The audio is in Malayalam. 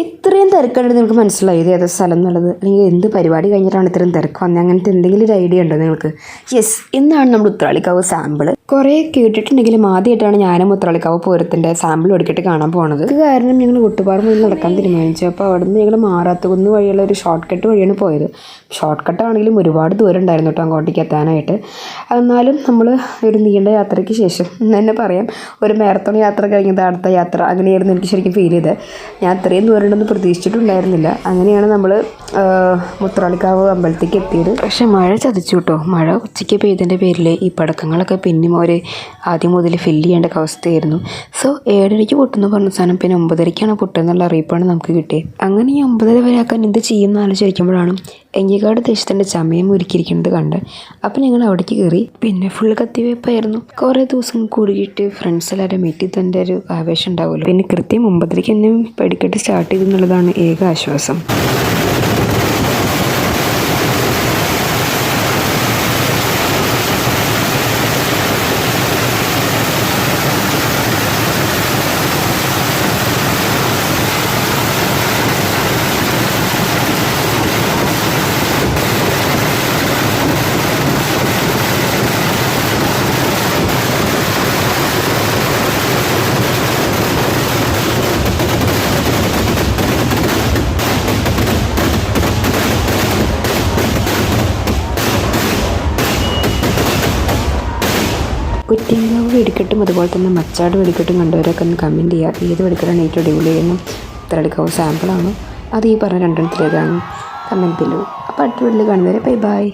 ഇത്രയും തിരക്കുണ്ടെന്ന് നിങ്ങൾക്ക് മനസ്സിലായി ഇത് ഏതാ സ്ഥലം എന്നുള്ളത്, അല്ലെങ്കിൽ എന്ത് പരിപാടി കഴിഞ്ഞിട്ടാണ് ഇത്രയും തിരക്ക് വന്നത്, അങ്ങനത്തെ എന്തെങ്കിലും ഒരു ഐഡിയ ഉണ്ടോ നിങ്ങൾക്ക്? യെസ്, ഇന്നാണ് നമ്മുടെ ഉത്രാളിക്കാവ് സാമ്പിൾ. കുറേ കേട്ടിട്ടുണ്ടെങ്കിലും ആദ്യമായിട്ടാണ് ഞാനും ഉത്രാളിക്കാവ് പൂരത്തിൻ്റെ സാമ്പിൾ എടുക്കിട്ട് കാണാൻ പോണത്. ഇത് കാരണം ഞങ്ങൾ ഒട്ടുപാറ നടക്കാൻ തീരുമാനിച്ചു. അപ്പോൾ അവിടെ നിന്ന് ഞങ്ങൾ മാറാത്തുകുന്ന് വഴിയുള്ള ഒരു ഷോർട്ട് കട്ട് വഴിയാണ് പോയത്. ഷോർട്ട് കട്ടാണെങ്കിലും ഒരുപാട് ദൂരം ഉണ്ടായിരുന്നു കേട്ടോ അങ്ങോട്ടേക്ക് എത്താനായിട്ട്. എന്നാലും നമ്മൾ ഒരു നീണ്ട യാത്രയ്ക്ക് ശേഷം എന്ന് തന്നെ പറയാം, ഒരു മാരത്തോൺ യാത്ര കഴിഞ്ഞത് അടുത്ത യാത്ര അങ്ങനെയായിരുന്നു എനിക്ക് ശരിക്കും ഫീൽ ചെയ്തത്. ഞാൻ അത്രയും ദൂരം ഉണ്ടെന്ന് പ്രതീക്ഷിച്ചിട്ടുണ്ടായിരുന്നില്ല. അങ്ങനെയാണ് നമ്മൾ ഉത്രാളിക്കാവ് അമ്പലത്തേക്ക് എത്തിയത്. പക്ഷെ മഴ ചതിച്ചു കേട്ടോ. മഴ ഉച്ചയ്ക്ക് പെയ്തതിൻ്റെ പേരിൽ ഈ പടക്കങ്ങളൊക്കെ പിന്നെയും ഒരു ആദ്യം മുതൽ ഫില്ല് ചെയ്യേണ്ട അവസ്ഥയായിരുന്നു. സോ 7:30 പൊട്ടുന്നു പറഞ്ഞ സാധനം പിന്നെ 9:30 പൊട്ടുന്നുള്ള അറിയിപ്പാണ് നമുക്ക് കിട്ടിയത്. അങ്ങനെ ഈ 9:30 വരെ ആക്കാൻ എന്ത് ചെയ്യുന്ന ആലോചിക്കുമ്പോഴാണ് എങ്കിക്കാട് ദേശത്തിൻ്റെ ചമയം ഒരുക്കിയിരിക്കുന്നത് കണ്ട്. അപ്പം ഞങ്ങൾ അവിടേക്ക് കയറി. പിന്നെ ഫുള്ള് കത്തിവയ്പ്പായിരുന്നു. കുറേ ദിവസം കൂടിയിട്ട് ഫ്രണ്ട്സ് എല്ലാവരും മീറ്റ് ചെയ്തതിൻ്റെ ഒരു ആവേശം ഉണ്ടാവുമല്ലോ. പിന്നെ കൃത്യം 9:30 തന്നെ വെടിക്കെട്ട് സ്റ്റാർട്ട് ചെയ്തെന്നുള്ളതാണ് ഏക ആശ്വാസം. കുറ്റിയങ്കാവ് വെടിക്കെട്ടും അതുപോലെ തന്നെ മച്ചാട് വെടിക്കെട്ടും കണ്ടവരൊക്കെ ഒന്ന് കമൻറ്റ് ചെയ്യുക. ഏത് വെടിക്കെട്ടാണ് ഏറ്റവും അടിപൊളിയെന്നും ഉത്രാളിക്കാവ് സാമ്പിളാണോ അത് ഈ പറഞ്ഞ രണ്ടെണ്ണത്തിലേതാണ് കമൻറ്റ് ബില്ലോ. അപ്പോൾ അടുത്ത വീട്ടിൽ കാണുന്നവരെ ബൈ ബൈ.